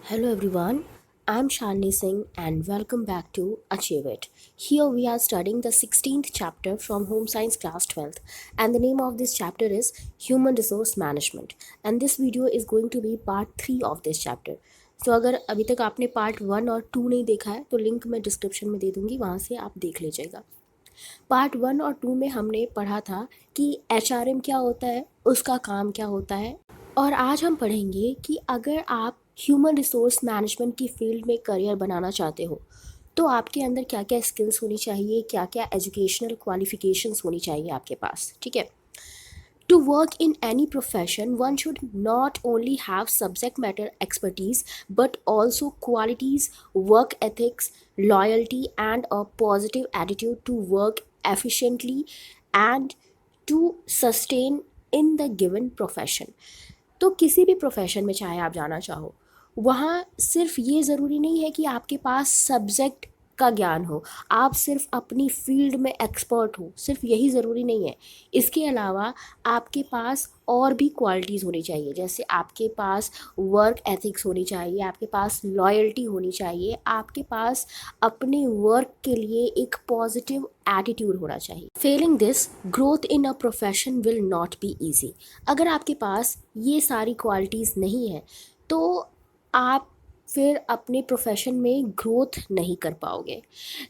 Hello everyone, I'm Shalini Singh and welcome back to Achieve It. Here we are studying the 16th chapter from Home Science Class 12th, and the name of this chapter is Human Resource Management, and this video is going to be part 3 of this chapter. So अगर अभी तक आपने part 1 और 2 नहीं देखा है तो link मैं डिस्क्रिप्शन में दे दूँगी, वहाँ से आप देख लीजिएगा। पार्ट 1 और 2 में हमने पढ़ा था कि HRM क्या होता है, उसका काम क्या होता है, और आज हम पढ़ेंगे कि अगर आप ह्यूमन रिसोर्स मैनेजमेंट की फील्ड में करियर बनाना चाहते हो तो आपके अंदर क्या क्या स्किल्स होनी चाहिए, क्या क्या एजुकेशनल क्वालिफिकेशंस होनी चाहिए आपके पास। ठीक है, to work in any profession, one should not only have subject matter expertise but also qualities, work ethics, loyalty, and a positive attitude to work efficiently and to sustain in the given profession. तो किसी भी profession में चाहे आप जाना चाहो, वहाँ सिर्फ ये ज़रूरी नहीं है कि आपके पास सब्जेक्ट का ज्ञान हो, आप सिर्फ अपनी फील्ड में एक्सपर्ट हो, सिर्फ यही ज़रूरी नहीं है। इसके अलावा आपके पास और भी क्वालिटीज़ होनी चाहिए, जैसे आपके पास वर्क एथिक्स होनी चाहिए, आपके पास लॉयल्टी होनी चाहिए, आपके पास अपने वर्क के लिए एक पॉजिटिव एटीट्यूड होना चाहिए। Failing this, growth in a profession will not be easy. अगर आपके पास ये सारी क्वालिटीज़ नहीं है तो आप फिर अपने प्रोफेशन में ग्रोथ नहीं कर पाओगे।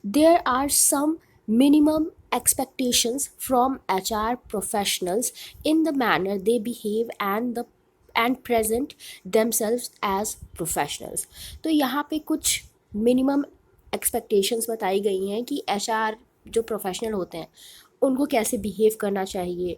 There are some minimum expectations from HR professionals in the manner they behave and present themselves as professionals। तो यहाँ पे कुछ मिनिमम एक्सपेक्टेशंस बताई गई हैं कि HR जो प्रोफेशनल होते हैं उनको कैसे बिहेव करना चाहिए,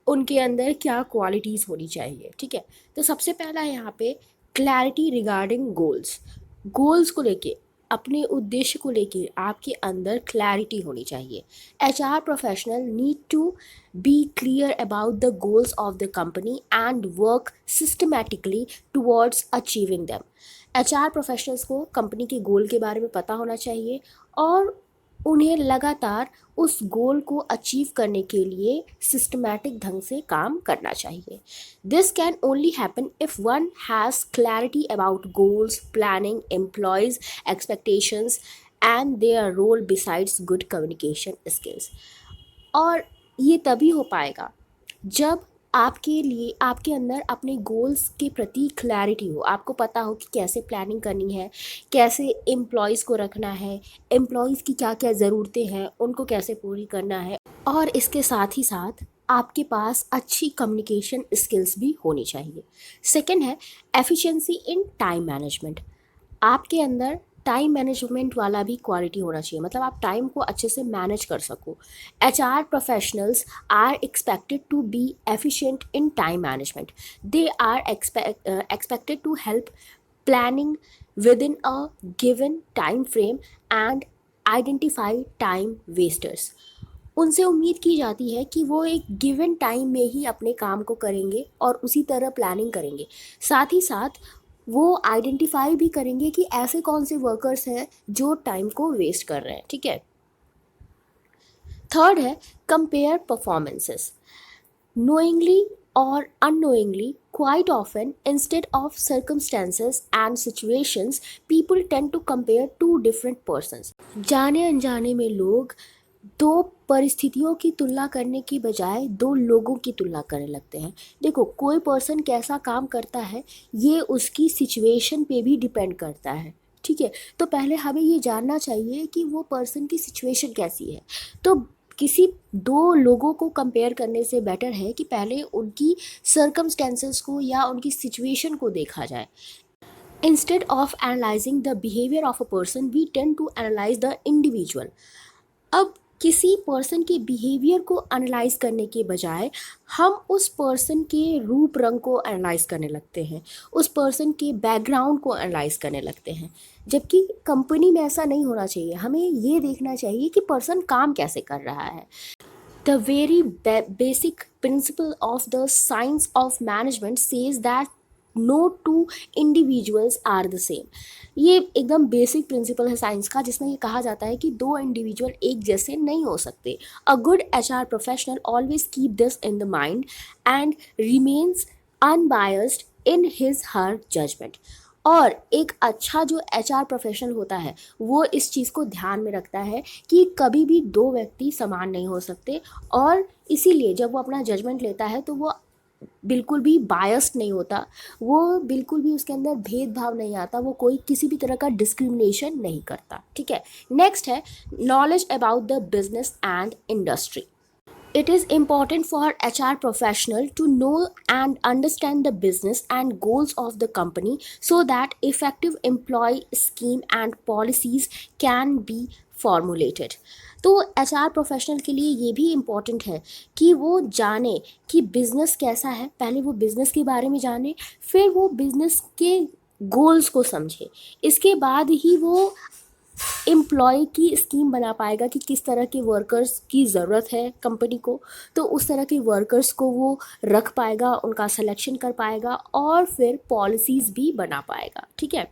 उनके अंदर क्या क्वालिटीज़ होनी चाहिए। ठीक है, तो सबसे पहला है यहाँ पे क्लैरिटी रिगार्डिंग गोल्स। गोल्स को लेके, अपने उद्देश्य को लेके आपके अंदर क्लैरिटी होनी चाहिए। HR professional need to be clear about the goals of the company and work systematically towards achieving them. HR professionals को कंपनी के गोल के बारे में पता होना चाहिए और उन्हें लगातार उस गोल को अचीव करने के लिए सिस्टमैटिक ढंग से काम करना चाहिए। This can only happen if one has clarity about goals, planning, employees expectations and their role besides good communication skills. और ये तभी हो पाएगा जब आपके लिए आपके अंदर अपने गोल्स के प्रति क्लैरिटी हो, आपको पता हो कि कैसे प्लानिंग करनी है, कैसे एम्प्लॉयज़ को रखना है, एम्प्लॉयज़ की क्या क्या ज़रूरतें हैं, उनको कैसे पूरी करना है, और इसके साथ ही साथ आपके पास अच्छी कम्युनिकेशन स्किल्स भी होनी चाहिए। सेकंड है एफिशिएंसी इन टाइम मैनेजमेंट। आपके अंदर टाइम मैनेजमेंट वाला भी क्वालिटी होना चाहिए, मतलब आप टाइम को अच्छे से मैनेज कर सको। HR professionals are expected to be efficient in time management. They are expected to help planning within a given time frame and identify time wasters. उनसे उम्मीद की जाती है कि वो एक गिवन टाइम में ही अपने काम को करेंगे और उसी तरह प्लानिंग करेंगे। साथ ही साथ वो आइडेंटिफाई भी करेंगे कि ऐसे कौन से वर्कर्स हैं जो टाइम को वेस्ट कर रहे हैं। ठीक है, थर्ड है compare performances. knowingly or unknowingly, quite often, instead of circumstances and situations, people tend to compare two different persons। जाने अनजाने में लोग दो परिस्थितियों की तुलना करने की बजाय दो लोगों की तुलना करने लगते हैं। देखो, कोई पर्सन कैसा काम करता है ये उसकी सिचुएशन पे भी डिपेंड करता है। ठीक है, तो पहले हमें ये जानना चाहिए कि वो पर्सन की सिचुएशन कैसी है। तो किसी दो लोगों को कंपेयर करने से बेटर है कि पहले उनकी सर्कमस्टेंसेस को या उनकी सिचुएशन को देखा जाए। Instead of analysing the behaviour of a person, we tend to analyse the individual. अब किसी पर्सन के बिहेवियर को एनालाइज करने के बजाय हम उस पर्सन के रूप रंग को एनालाइज करने लगते हैं, उस पर्सन के बैकग्राउंड को एनालाइज करने लगते हैं, जबकि कंपनी में ऐसा नहीं होना चाहिए। हमें ये देखना चाहिए कि पर्सन काम कैसे कर रहा है। The very basic principle of the science of management says that no two individuals are the same। ये एकदम बेसिक प्रिंसिपल है साइंस का, जिसमें ये कहा जाता है कि दो इंडिविजुअल एक जैसे नहीं हो सकते। A good HR professional always keep this in the mind and remains unbiased in his her judgement. और एक अच्छा जो एचआर प्रोफेशनल होता है वो इस चीज़ को ध्यान में रखता है कि कभी भी दो व्यक्ति समान नहीं हो सकते, और इसीलिए जब वो अपना जजमेंट लेता है तो वो बिल्कुल भी बायस्ड नहीं होता, वो बिल्कुल भी उसके अंदर भेदभाव नहीं आता, वो कोई किसी भी तरह का डिस्क्रिमिनेशन नहीं करता। ठीक है, नेक्स्ट है knowledge about the business and industry. It is important for HR professional to know and understand the business and goals of the company so that effective employee scheme and policies can be formulated. तो HR professional के लिए ये भी important है कि वो जाने कि बिज़नेस कैसा है, पहले वो बिज़नेस के बारे में जाने, फिर वो बिज़नेस के गोल्स को समझे, इसके बाद ही वो एम्प्लॉय की स्कीम बना पाएगा कि किस तरह के वर्कर्स की ज़रूरत है कंपनी को, तो उस तरह के वर्कर्स को वो रख पाएगा, उनका सिलेक्शन कर पाएगा और फिर पॉलिसीज़ भी बना पाएगा। ठीक है,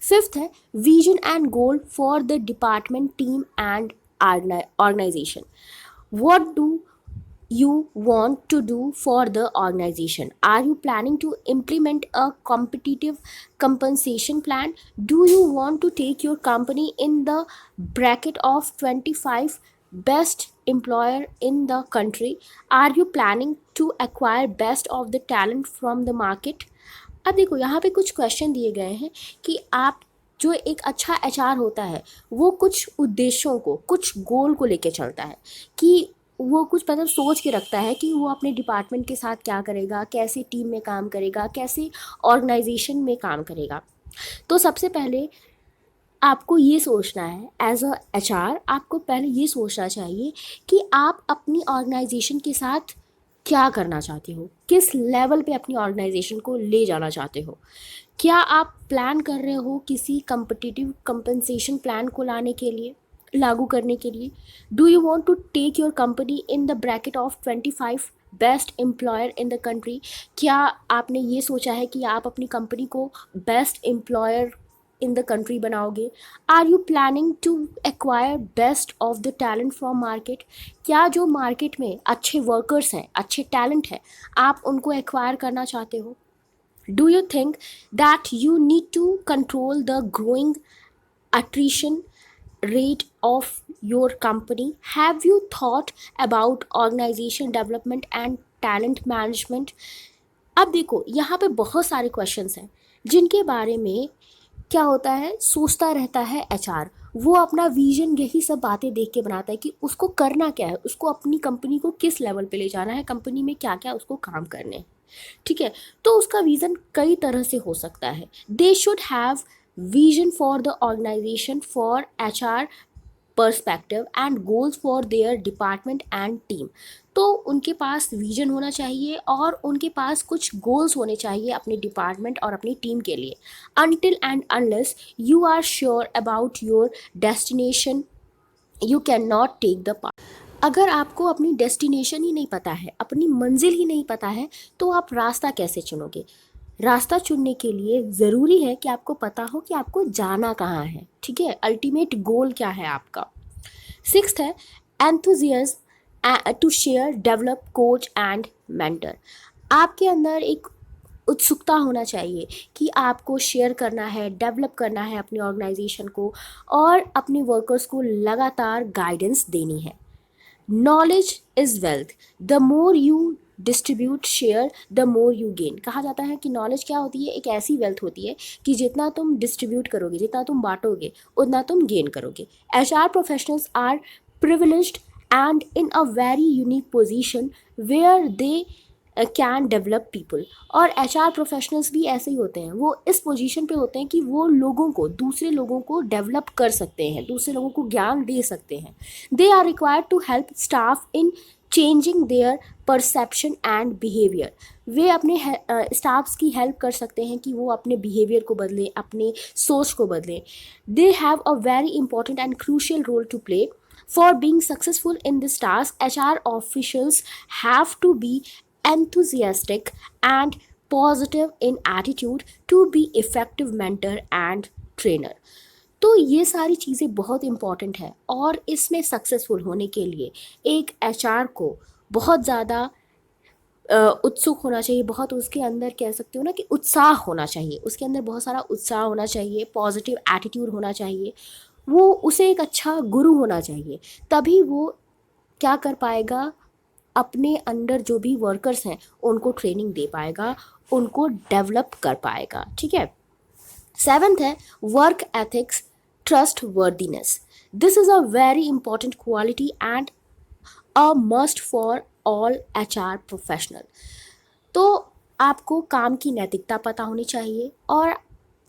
फिफ्थ है vision and goal for the department team and organisation. What do you want to do for the organization? Are you planning to implement a competitive compensation plan? Do you want to take your company in the bracket of 25 best employer in the country? Are you planning to acquire best of the talent from the market? अब देखो यहाँ पे कुछ question दिए गए हैं कि आप जो एक अच्छा एचआर होता है वो कुछ उद्देश्यों को, कुछ गोल को लेके चलता है, कि वो कुछ मतलब सोच के रखता है कि वो अपने डिपार्टमेंट के साथ क्या करेगा, कैसे टीम में काम करेगा, कैसे ऑर्गेनाइजेशन में काम करेगा। तो सबसे पहले आपको ये सोचना है एज अ एचआर, आपको पहले ये सोचना चाहिए कि आप अपनी ऑर्गेनाइजेशन के साथ क्या करना चाहते हो, किस लेवल पे अपनी ऑर्गेनाइजेशन को ले जाना चाहते हो। क्या आप प्लान कर रहे हो किसी कम्पिटिटिव कंपनसेशन प्लान को लाने के लिए, लागू करने के लिए? Do you want to take your company in the bracket of 25 best employer in the country? क्या आपने ये सोचा है कि आप अपनी कंपनी को best employer in the country बनाओगे? Are you planning to acquire best of the talent from market? क्या जो मार्केट में अच्छे वर्कर्स हैं, अच्छे टैलेंट हैं, आप उनको एक्वायर करना चाहते हो? Do you think that you need to control the growing attrition rate of your company? Have you thought about organization development and talent management? अब देखो यहाँ पे बहुत सारे क्वेश्चंस हैं जिनके बारे में क्या होता है, सोचता रहता है एचआर। वो अपना विजन यही सब बातें देख के बनाता है कि उसको करना क्या है, उसको अपनी कंपनी को किस लेवल पे ले जाना है, कंपनी में क्या क्या उसको काम करने हैं। ठीक है, तो उसका विज़न कई तरह से हो सकता है। They should have vision for the organisation for HR perspective and goals for their department and team. तो उनके पास विजन होना चाहिए और उनके पास कुछ गोल्स होने चाहिए अपने डिपार्टमेंट और अपनी टीम के लिए। Until and unless you are sure about your destination you can not take the path. अगर आपको अपनी डेस्टिनेशन ही नहीं पता है, अपनी मंजिल ही नहीं पता है, तो आप रास्ता कैसे चुनोगे? रास्ता चुनने के लिए ज़रूरी है कि आपको पता हो कि आपको जाना कहाँ है। ठीक है, अल्टीमेट गोल क्या है आपका। सिक्स्थ है enthusiasm to share, develop, coach and mentor. आपके अंदर एक उत्सुकता होना चाहिए कि आपको शेयर करना है, डेवलप करना है अपनी ऑर्गेनाइजेशन को और अपने वर्कर्स को लगातार गाइडेंस देनी है। Knowledge is wealth, the more you distribute share the more you gain. कहा जाता है कि नॉलेज क्या होती है, एक ऐसी वेल्थ होती है कि जितना तुम डिस्ट्रीब्यूट करोगे, जितना तुम बांटोगे, उतना तुम गेन करोगे। HR professionals are privileged and in a very unique position where they can develop people. और एचआर प्रोफेशनल्स भी ऐसे ही होते हैं, वो इस पोजीशन पे होते हैं कि वो लोगों को, दूसरे लोगों को डेवलप कर सकते हैं, दूसरे लोगों को ज्ञान दे सकते हैं। They are required to help staff in changing their perception and behaviour. वे अपने स्टाफ्स की हेल्प कर सकते हैं कि वो अपने बिहेवियर को बदलें, अपने सोच को बदलें। They have a very important and crucial role to play. For being successful in this task, HR officials have to be enthusiastic and positive in attitude to be effective mentor and trainer। तो ये सारी चीज़ें बहुत important है और इसमें successful होने के लिए एक एचआर को बहुत ज़्यादा उत्सुक होना चाहिए, बहुत उसके अंदर कह सकते हो ना कि उत्साह होना चाहिए, उसके अंदर बहुत सारा उत्साह होना चाहिए, पॉजिटिव एटीट्यूड होना चाहिए, वो उसे एक अच्छा गुरु होना चाहिए। तभी वो क्या कर पाएगा, अपने अंडर जो भी वर्कर्स हैं उनको ट्रेनिंग दे पाएगा, उनको डेवलप कर पाएगा। ठीक है। सेवेंथ है work ethics, trust worthiness. This is a very important quality and a must for all HR professional. तो आपको काम की नैतिकता पता होनी चाहिए और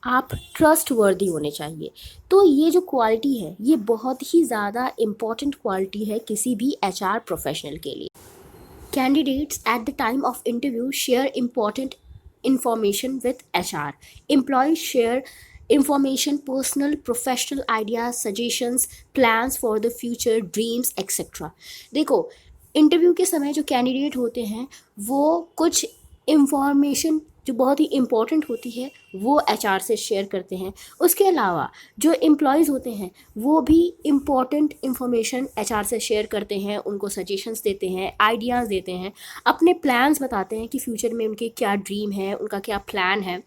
आप ट्रस्ट वर्दी होने चाहिए। तो ये जो क्वालिटी है ये बहुत ही ज़्यादा इम्पॉर्टेंट क्वालिटी है किसी भी HR प्रोफेशनल के लिए। Candidates at the time of interview share important information with HR. Employees share information, personal, professional ideas, suggestions, plans for the future, dreams, etc. देखो, इंटरव्यू के समय जो कैंडिडेट होते हैं वो कुछ इंफॉर्मेशन जो बहुत ही इम्पॉर्टेंट होती है वो HR से शेयर करते हैं। उसके अलावा जो एम्प्लॉयज़ होते हैं वो भी इम्पॉर्टेंट इंफॉर्मेशन HR से शेयर करते हैं, उनको सजेशंस देते हैं, आइडियाज़ देते हैं, अपने प्लान्स बताते हैं कि फ्यूचर में उनके क्या ड्रीम है, उनका क्या प्लान है।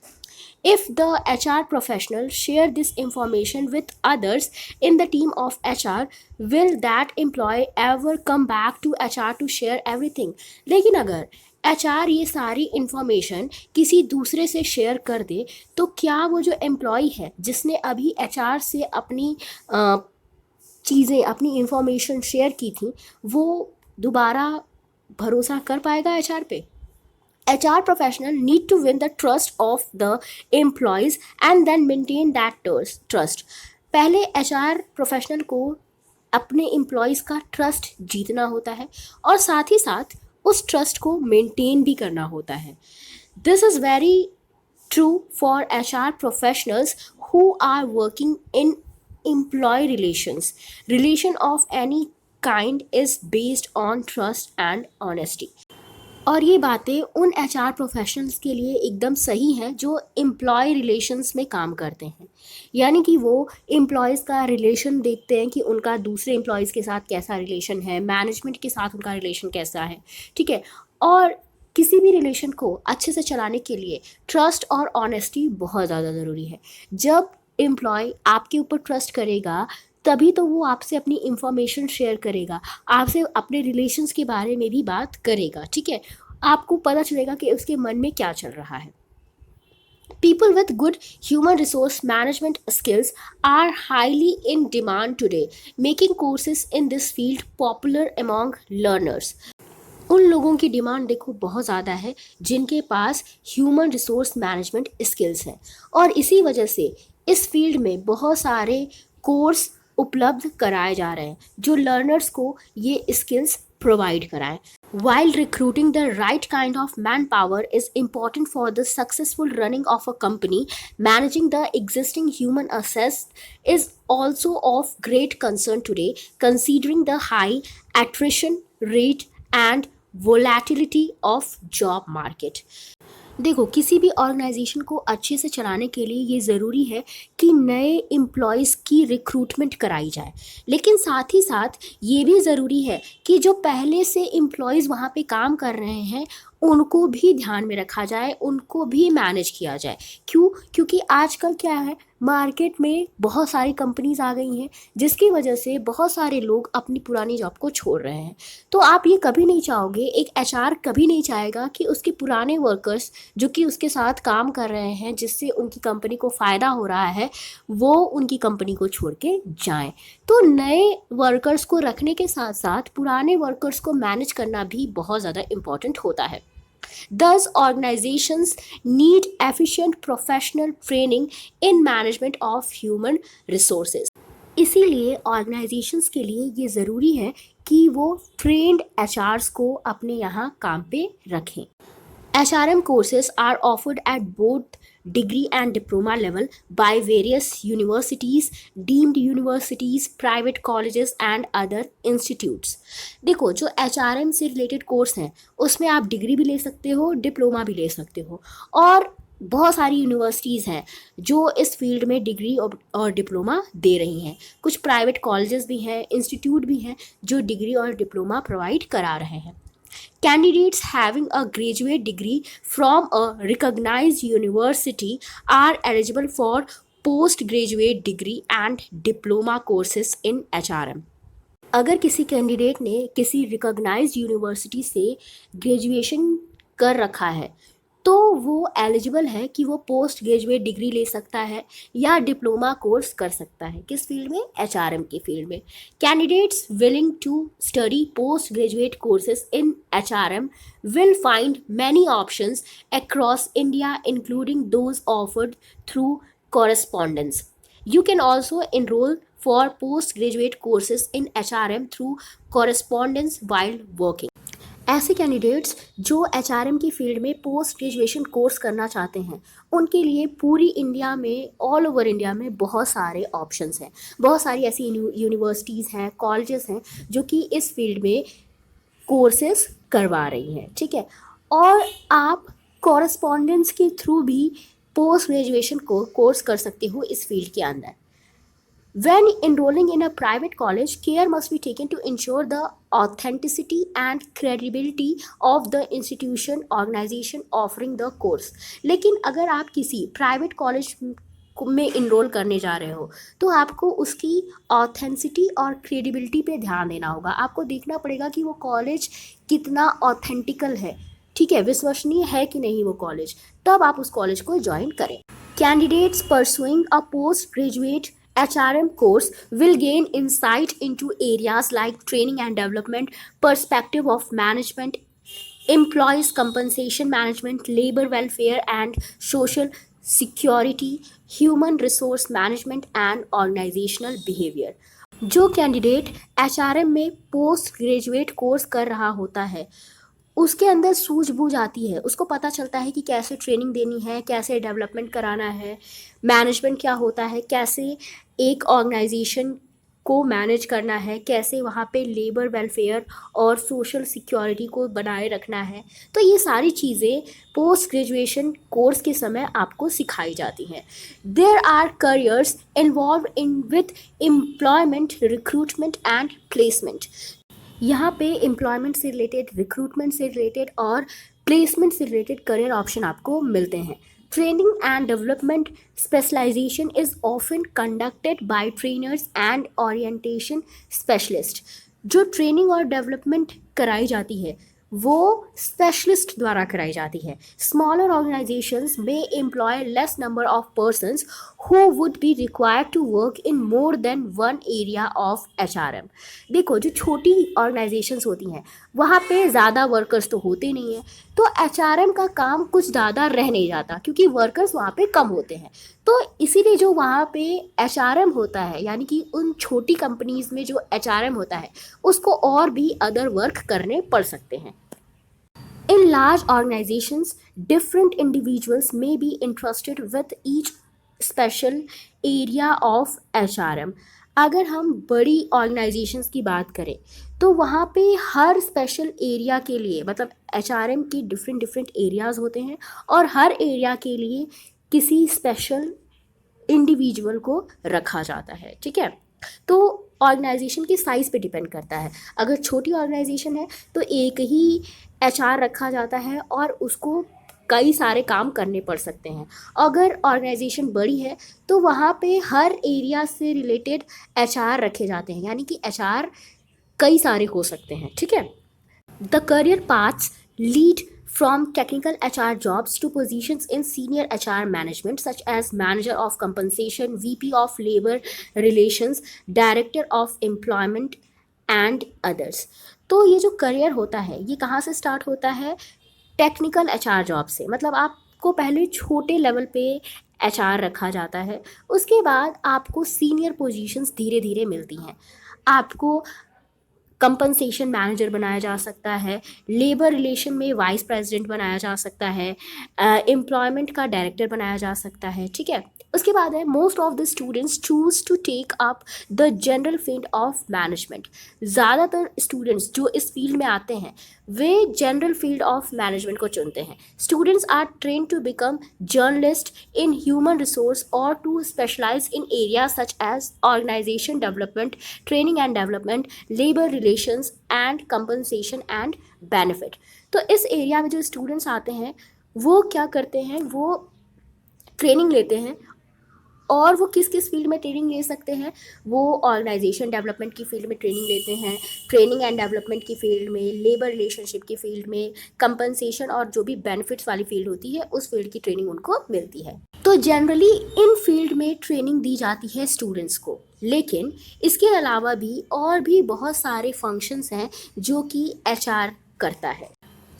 If the HR professional share this information with others in the team of HR, will that employee ever come back to HR to share everything? लेकिन अगर HR ये सारी इंफॉर्मेशन किसी दूसरे से शेयर कर दे तो क्या वो जो एम्प्लॉय है जिसने अभी HR से अपनी चीज़ें, अपनी इंफॉर्मेशन शेयर की थी, वो दोबारा भरोसा कर पाएगा HR पे? HR professional need to win the trust of the employees and then maintain that trust. पहले HR professional को अपने एम्प्लॉयज़ का ट्रस्ट जीतना होता है और साथ ही साथ उस ट्रस्ट को मेंटेन भी करना होता है। This is very true for HR professionals who are working in employee relations. Relation of any kind is based on trust and honesty. और ये बातें उन HR प्रोफेशनल्स के लिए एकदम सही हैं जो एम्प्लॉय रिलेशंस में काम करते हैं, यानी कि वो एम्प्लॉयज़ का रिलेशन देखते हैं कि उनका दूसरे एम्प्लॉयज़ के साथ कैसा रिलेशन है, मैनेजमेंट के साथ उनका रिलेशन कैसा है। ठीक है। और किसी भी रिलेशन को अच्छे से चलाने के लिए ट्रस्ट और ऑनेस्टी बहुत ज़्यादा ज़रूरी है। जब एम्प्लॉय आपके ऊपर ट्रस्ट करेगा तभी तो वो आपसे अपनी इंफॉर्मेशन शेयर करेगा, आपसे अपने रिलेशंस के बारे में भी बात करेगा। ठीक है। आपको पता चलेगा कि उसके मन में क्या चल रहा है। People with good human resource management skills are highly in demand today, making courses in this field popular among learners. उन लोगों की डिमांड देखो बहुत ज़्यादा है जिनके पास ह्यूमन रिसोर्स मैनेजमेंट स्किल्स हैं और इसी वजह से इस फील्ड में बहुत सारे कोर्स उपलब्ध कराए जा रहे हैं जो लर्नर्स को ये स्किल्स प्रोवाइड कराएं। While recruiting the right kind of manpower is important for the successful running of a company, managing the existing human assets is also of great concern today, considering the high attrition rate and volatility of job market. देखो, किसी भी organisation को अच्छे से चलाने के लिए ये ज़रूरी है कि नए एम्प्लॉयज़ की रिक्रूटमेंट कराई जाए, लेकिन साथ ही साथ ये भी ज़रूरी है कि जो पहले से एम्प्लॉयज़ वहाँ पे काम कर रहे हैं उनको भी ध्यान में रखा जाए, उनको भी मैनेज किया जाए। क्यों? क्योंकि आजकल क्या है, मार्केट में बहुत सारी कंपनीज़ आ गई हैं जिसकी वजह से बहुत सारे लोग अपनी पुरानी जॉब को छोड़ रहे हैं। तो आप ये कभी नहीं चाहोगे, एक HR कभी नहीं चाहेगा कि उसके पुराने वर्कर्स जो कि उसके साथ काम कर रहे हैं, जिससे उनकी कंपनी को फ़ायदा हो रहा है, वो उनकी कंपनी को छोड़ के जाएँ। तो नए वर्कर्स को रखने के साथ साथ पुराने वर्कर्स को मैनेज करना भी बहुत ज़्यादा इम्पॉर्टेंट होता है। Thus, organizations need efficient professional training in management of human resources. इसीलिए ऑर्गेनाइजेशंस के लिए ये ज़रूरी है कि वो ट्रेंड HRs को अपने यहाँ काम पे रखें। HRM courses are offered at both degree and diploma level by various universities, deemed universities, private colleges and other institutes. देखो, जो HRM से रिलेटेड कोर्स हैं उसमें आप डिग्री भी ले सकते हो, डिप्लोमा भी ले सकते हो और बहुत सारी यूनिवर्सिटीज़ हैं जो इस फील्ड में डिग्री और डिप्लोमा दे रही हैं। कुछ प्राइवेट कॉलेजेस भी हैं, इंस्टीट्यूट भी हैं जो डिग्री और डिप्लोमा प्रोवाइड करा रहे हैं। Candidates having a graduate degree from a recognized university are eligible for postgraduate degree and diploma courses in HRM. अगर किसी कैंडिडेट ने किसी रिकॉग्नाइज्ड यूनिवर्सिटी से ग्रेजुएशन कर रखा है तो वो एलिजिबल है कि वो पोस्ट ग्रेजुएट डिग्री ले सकता है या डिप्लोमा कोर्स कर सकता है। किस फील्ड में? HRM की फील्ड में। Candidates willing to study post graduate courses in HRM will find many options across India, including those offered through correspondence. You can also enroll for postgraduate courses in HRM through correspondence while working. ऐसे candidates जो HRM की field में post graduation course करना चाहते हैं उनके लिए पूरी इंडिया में, ऑल ओवर इंडिया में बहुत सारे ऑप्शंस हैं। बहुत सारी ऐसी यूनिवर्सिटीज़ हैं, कॉलेजेस हैं जो कि इस फील्ड में कोर्सेज करवा रही हैं, ठीक है। और आप कॉरेस्पॉन्डेंस के थ्रू भी पोस्ट ग्रेजुएशन को कोर्स कर सकते हो इस फील्ड के अंदर। When enrolling in a private college, care must be taken to ensure the authenticity and credibility of the institution organization offering the course. लेकिन अगर आप किसी प्राइवेट कॉलेज में इनरोल करने जा रहे हो तो आपको उसकी ऑथेंटिसिटी और क्रेडिबिलिटी पे ध्यान देना होगा। आपको देखना पड़ेगा कि वो कॉलेज कितना ऑथेंटिकल है, ठीक है, विश्वसनीय है कि नहीं वो कॉलेज, तब आप उस कॉलेज को ज्वाइन करें। Candidates pursuing a post graduate HRM course will gain insight into areas like training and development, perspective of management, employees compensation management, labor welfare and social security, human resource management and organizational behavior. जो candidate HRM में post graduate course कर रहा होता है उसके अंदर सूझबूझ आती है, उसको पता चलता है कि कैसे ट्रेनिंग देनी है, कैसे डेवलपमेंट कराना है, मैनेजमेंट क्या होता है, कैसे एक ऑर्गेनाइजेशन को मैनेज करना है, कैसे वहाँ पे लेबर वेलफेयर और सोशल सिक्योरिटी को बनाए रखना है। तो ये सारी चीज़ें पोस्ट ग्रेजुएशन कोर्स के समय आपको सिखाई जाती हैं। There are careers involve in with employment, recruitment and placement. यहाँ पे एम्प्लॉयमेंट से रिलेटेड, रिक्रूटमेंट से रिलेटेड और प्लेसमेंट से रिलेटेड करियर ऑप्शन आपको मिलते हैं। Training and development specialisation is often conducted by trainers and orientation specialist. जो ट्रेनिंग और डेवलपमेंट कराई जाती है वो स्पेशलिस्ट द्वारा कराई जाती है। स्मॉलर ऑर्गेनाइजेशंस में employ less number of persons who would be required to work in more than one area of HRM। देखो, जो छोटी ऑर्गेनाइजेशंस होती हैं वहाँ पे ज़्यादा वर्कर्स तो होते नहीं हैं, तो HRM का काम कुछ ज़्यादा रह नहीं जाता क्योंकि वर्कर्स वहाँ पे कम होते हैं। तो इसीलिए जो वहाँ पे HRM होता है, यानी कि उन छोटी कंपनीज़ में जो HRM होता है उसको और भी अदर वर्क करने पड़ सकते हैं। In large organizations, different individuals may be entrusted with each special area of HRM. अगर हम बड़ी ऑर्गेनाइजेशंस की बात करें तो वहाँ पे हर स्पेशल एरिया के लिए, मतलब HRM की डिफरेंट एरियाज़ होते हैं और हर एरिया के लिए किसी स्पेशल इंडिविजुअल को रखा जाता है, ठीक है। तो ऑर्गेनाइजेशन की साइज़ पे डिपेंड करता है। अगर छोटी ऑर्गेनाइजेशन है तो एक ही HR रखा जाता है और उसको कई सारे काम करने पड़ सकते हैं। अगर ऑर्गेनाइजेशन बड़ी है तो वहाँ पे हर एरिया से रिलेटेड HR रखे जाते हैं, यानी कि HR कई सारे हो सकते हैं, ठीक है। The career paths lead from technical HR jobs to positions in senior HR management such as manager of compensation, VP of labor relations, director of employment and others। तो ये जो करियर होता है ये कहाँ से स्टार्ट होता है? टेक्निकल HR जॉब से। मतलब आपको पहले छोटे लेवल पे HR रखा जाता है, उसके बाद आपको सीनियर पोजीशंस धीरे धीरे मिलती हैं। आपको कंपनसेशन मैनेजर बनाया जा सकता है, लेबर रिलेशन में वाइस प्रेसिडेंट बनाया जा सकता है, एम्प्लॉयमेंट का डायरेक्टर बनाया जा सकता है, ठीक है। उसके बाद है most of the students choose to take up the general field of management. ज़्यादातर स्टूडेंट्स जो इस फील्ड में आते हैं वे जनरल फील्ड ऑफ मैनेजमेंट को चुनते हैं। Students are train to become journalist in human resource और to specialise in areas such as organisation development, training and development, labour relations and compensation and benefit. तो इस एरिया में जो students आते हैं वो क्या करते हैं, वो ट्रेनिंग लेते हैं। और वो किस किस फील्ड में ट्रेनिंग ले सकते हैं, वो ऑर्गेनाइजेशन डेवलपमेंट की फील्ड में ट्रेनिंग लेते हैं, ट्रेनिंग एंड डेवलपमेंट की फील्ड में, लेबर रिलेशनशिप की फील्ड में, कंपनसेशन और जो भी बेनिफिट्स वाली फील्ड होती है उस फील्ड की ट्रेनिंग उनको मिलती है। तो जनरली इन फील्ड में ट्रेनिंग दी जाती है स्टूडेंट्स को, लेकिन इसके अलावा भी और भी बहुत सारे फंक्शंस हैं जो कि एचआर करता है।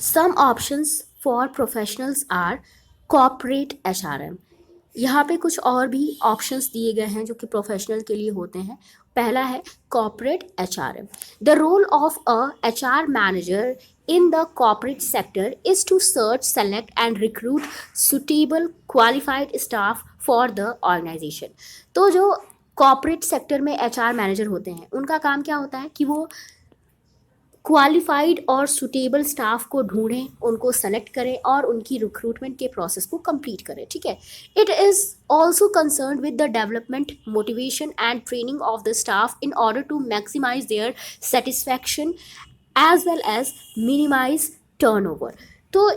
Some options for professionals are corporate HRM. यहाँ पे कुछ और भी ऑप्शंस दिए गए हैं जो कि प्रोफेशनल के लिए होते हैं। पहला है corporate HRM. The role of a HR manager in the corporate sector is to search, select and recruit suitable qualified staff for the organization। तो जो कॉर्पोरेट सेक्टर में एचआर मैनेजर होते हैं उनका काम क्या होता है कि वो क्वालिफाइड और सुटेबल स्टाफ को ढूंढें, उनको सेलेक्ट करें और उनकी रिक्रूटमेंट के प्रोसेस को कंप्लीट करें। ठीक है, it is also concern with the development, motivation and training of the staff in order to maximise their satisfaction as well as minimise turnover. तो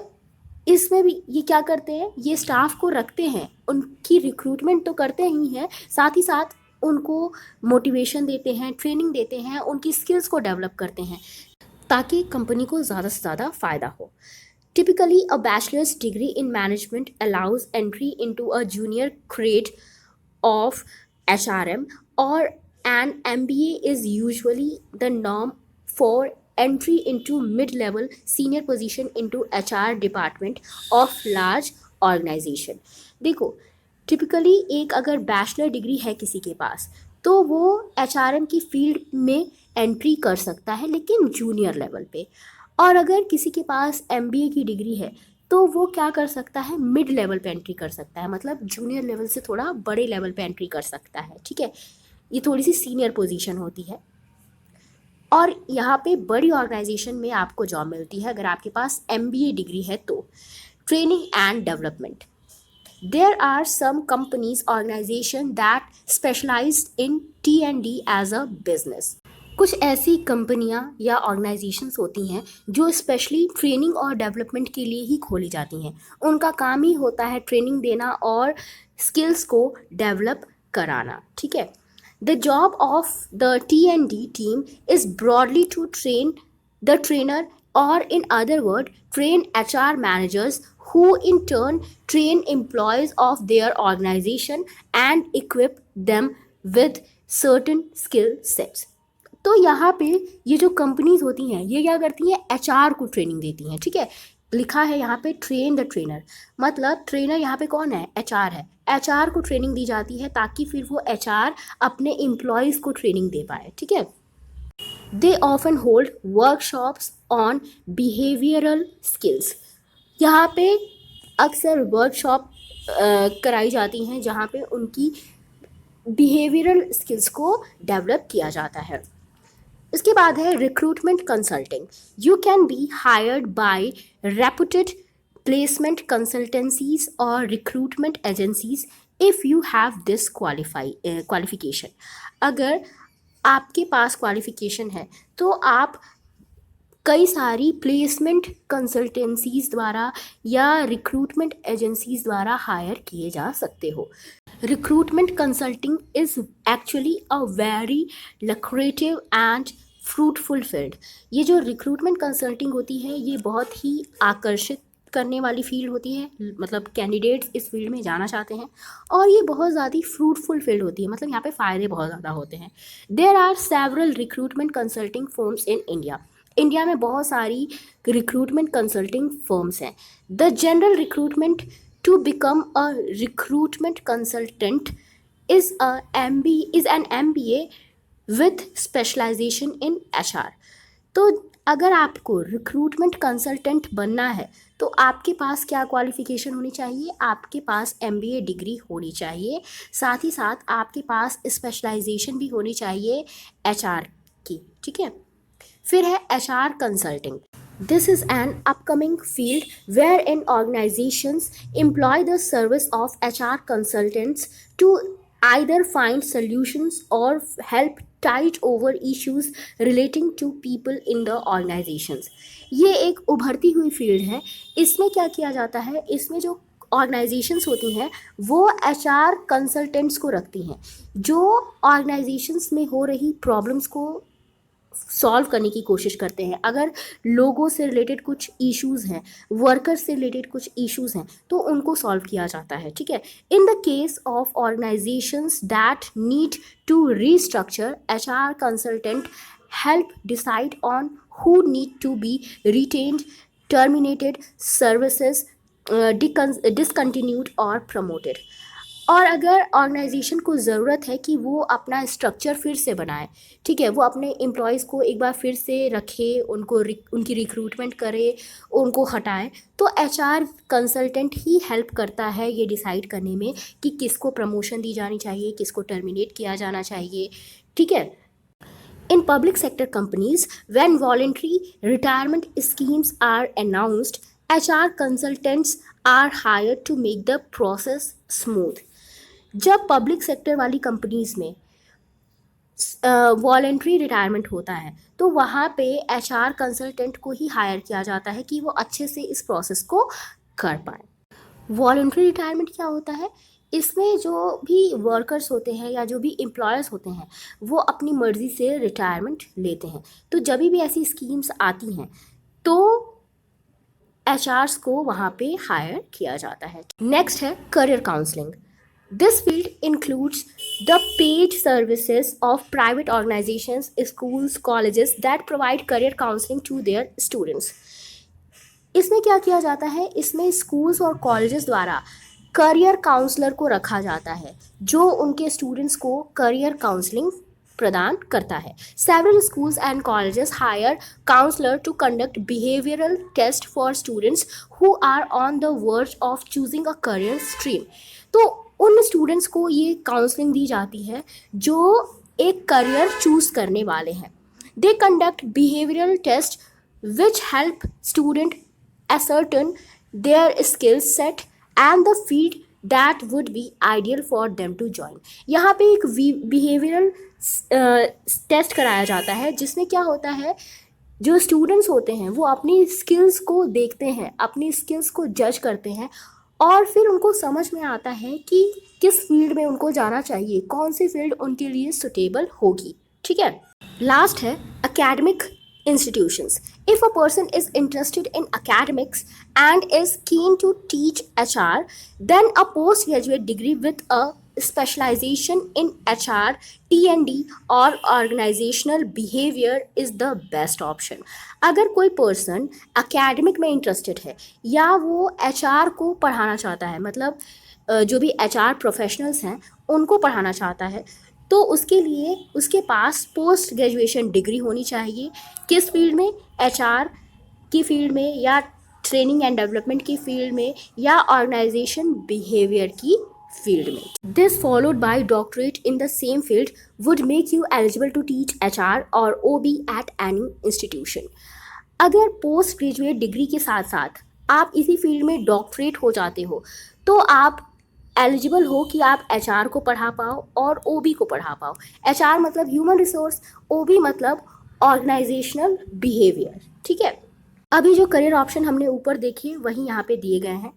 इसमें भी ये क्या करते हैं, ये स्टाफ को रखते हैं, उनकी रिक्रूटमेंट तो करते ही हैं, साथ ही साथ उनको मोटिवेशन देते हैं, ट्रेनिंग देते हैं, उनकी स्किल्स को डेवलप करते हैं ताकि कंपनी को ज़्यादा से ज़्यादा फ़ायदा हो। Typically, a bachelor's degree in management allows entry into a junior grade of HRM, or an MBA is usually the norm for entry into mid-level senior position into HR department of large organization। देखो, typically एक अगर bachelor degree है किसी के पास तो वो HRM की field में एंट्री कर सकता है, लेकिन जूनियर लेवल पे। और अगर किसी के पास MBA की डिग्री है तो वो क्या कर सकता है, मिड लेवल पे एंट्री कर सकता है, मतलब जूनियर लेवल से थोड़ा बड़े लेवल पे एंट्री कर सकता है। ठीक है, ये थोड़ी सी सीनियर पोजीशन होती है और यहाँ पे बड़ी ऑर्गेनाइजेशन में आपको जॉब मिलती है अगर आपके पास MBA डिग्री है तो। Training and development, there are some companies organization that specialized in T&D as a business। कुछ ऐसी कंपनियां या ऑर्गेनाइजेशंस होती हैं जो स्पेशली ट्रेनिंग और डेवलपमेंट के लिए ही खोली जाती हैं। उनका काम ही होता है ट्रेनिंग देना और स्किल्स को डेवलप कराना। ठीक है, the job of the T&D team is broadly to train the trainer, or in other words train HR managers who in turn train employees of their organization and equip them with certain skill sets। तो यहाँ पे ये जो companies होती हैं ये क्या करती हैं, HR को ट्रेनिंग देती हैं। ठीक है, लिखा है यहाँ पे ट्रेन द ट्रेनर, मतलब ट्रेनर यहाँ पे कौन है, HR है। HR को ट्रेनिंग दी जाती है ताकि फिर वो HR अपने एम्प्लॉयज़ को ट्रेनिंग दे पाए। ठीक है, they often hold workshops on behavioral skills। यहाँ पे अक्सर वर्कशॉप कराई जाती हैं जहाँ पे उनकी बिहेवियरल स्किल्स को डेवलप किया जाता है। इसके बाद है recruitment consulting. You can be hired by reputed placement consultancies और recruitment agencies if you have this qualification. अगर आपके पास क्वालिफिकेशन है तो आप कई सारी प्लेसमेंट कंसल्टेंसीज द्वारा या रिक्रूटमेंट एजेंसीज द्वारा हायर किए जा सकते हो। Recruitment consulting is actually a very lucrative and fruitful field. ये जो रिक्रूटमेंट कंसल्टिंग होती है ये बहुत ही आकर्षित करने वाली फील्ड होती है, मतलब कैंडिडेट्स इस फील्ड में जाना चाहते हैं और ये बहुत ज़्यादा फ्रूटफुल फील्ड होती है, मतलब यहाँ पे फ़ायदे बहुत ज़्यादा होते हैं। There are several recruitment consulting firms in India. India में बहुत सारी रिक्रूटमेंट कंसल्टिंग फर्म्स हैं। The general recruitment to become a recruitment consultant is an MBA with specialisation in HR। तो अगर आपको रिक्रूटमेंट कंसल्टेंट बनना है तो आपके पास क्या क्वालिफिकेशन होनी चाहिए? आपके पास MBA डिग्री होनी चाहिए, साथ ही साथ आपके पास स्पेशलाइजेशन भी होनी चाहिए HR की, ठीक है। फिर है HR consulting. This is an upcoming field wherein organizations employ the service of HR consultants to either find solutions or help tide over issues relating to people in the organizations. ये एक उभरती हुई field है। इसमें क्या किया जाता है, इसमें जो ऑर्गेनाइजेशंस होती हैं वो HR कंसल्टेंट्स को रखती हैं, जो ऑर्गेनाइजेशंस में हो रही प्रॉब्लम्स को सॉल्व करने की कोशिश करते हैं। अगर लोगों से रिलेटेड कुछ इश्यूज़ हैं, वर्कर्स से रिलेटेड कुछ इश्यूज़ हैं, तो उनको सॉल्व किया जाता है, ठीक है। In the case of organisations that need to restructure, HR consultant help decide on who need to be retained, terminated, services discontinued or promoted. और अगर ऑर्गेनाइजेशन को ज़रूरत है कि वो अपना स्ट्रक्चर फिर से बनाए, ठीक है, वो अपने एम्प्लॉयज़ को एक बार फिर से रखे, उनकी रिक्रूटमेंट करे, उनको हटाए, तो HR कंसल्टेंट ही हेल्प करता है ये डिसाइड करने में कि किसको प्रमोशन दी जानी चाहिए, किसको टर्मिनेट किया जाना चाहिए, ठीक है। In public sector companies, when voluntary retirement schemes are announced, HR consultants are hired to make the process smooth. जब पब्लिक सेक्टर वाली कंपनीज में वॉलेंट्री रिटायरमेंट होता है तो वहाँ पे HR कंसल्टेंट को ही हायर किया जाता है कि वो अच्छे से इस प्रोसेस को कर पाए। वॉलेंट्री रिटायरमेंट क्या होता है? इसमें जो भी वर्कर्स होते हैं या जो भी एम्प्लॉयर्स होते हैं वो अपनी मर्ज़ी से रिटायरमेंट लेते हैं। तो जब भी ऐसी स्कीम्स आती हैं तो HRs को वहाँ पे हायर किया जाता है। नेक्स्ट है career counselling. This field includes the paid services of private organizations, schools, colleges that provide career counseling to their students. इसमें क्या किया जाता है? इसमें स्कूल्स और कॉलेजेस द्वारा करियर काउंसलर को रखा जाता है जो उनके स्टूडेंट्स को करियर काउंसलिंग प्रदान करता है। Several schools and colleges hire counselor to conduct behavioral test for students who are on the verge of choosing a career stream. तो उन स्टूडेंट्स को ये काउंसलिंग दी जाती है जो एक करियर चूज करने वाले हैं। They conduct behavioural test which help student ascertain their skill set and the field that would be ideal for them to join. यहाँ पे एक बिहेवियरल टेस्ट कराया जाता है जिसमें क्या होता है, जो स्टूडेंट्स होते हैं वो अपनी स्किल्स को देखते हैं, अपनी स्किल्स को जज करते हैं और फिर उनको समझ में आता है कि किस फील्ड में उनको जाना चाहिए, कौन सी फील्ड उनके लिए सुटेबल होगी, ठीक है। लास्ट है academic institutions. If a person is interested in academics and is keen to teach HR, then a postgraduate degree with a specialization in HR, T&D or organizational behavior is the best option. अगर कोई person academic में interested है या वो HR को पढ़ाना चाहता है, मतलब जो भी HR प्रोफेशनल्स हैं उनको पढ़ाना चाहता है, तो उसके लिए उसके पास पोस्ट ग्रेजुएशन डिग्री होनी चाहिए। किस फील्ड में? HR की फील्ड में या ट्रेनिंग एंड डेवलपमेंट की फील्ड में या ऑर्गेनाइजेशन बिहेवियर की फील्ड में। This followed by doctorate in the same field would make you eligible to teach HR और OB एट एनी इंस्टीट्यूशन। अगर पोस्ट ग्रेजुएट डिग्री के साथ साथ आप इसी फील्ड में डॉक्टरेट हो जाते हो तो आप एलिजिबल हो कि आप HR को पढ़ा पाओ और OB को पढ़ा पाओ। HR मतलब ह्यूमन रिसोर्स, OB मतलब ऑर्गेनाइजेशनल बिहेवियर, ठीक है। अभी जो करियर ऑप्शन हमने ऊपर देखे वही यहाँ पे दिए गए हैं।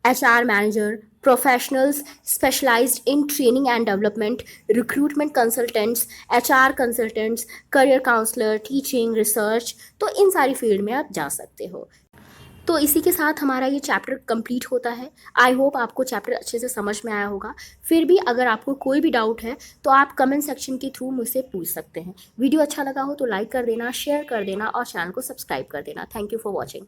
HR manager, professionals specialised in training and development, recruitment consultants, HR consultants, career counsellor, teaching, research, तो इन सारी फील्ड में आप जा सकते हो। तो इसी के साथ हमारा ये चैप्टर कंप्लीट होता है। आई होप आपको चैप्टर अच्छे से समझ में आया होगा। फिर भी अगर आपको कोई भी डाउट है तो आप कमेंट सेक्शन के थ्रू मुझसे पूछ सकते हैं। वीडियो अच्छा लगा हो तो लाइक कर देना, शेयर कर देना और चैनल को सब्सक्राइब कर देना। Thank you for watching.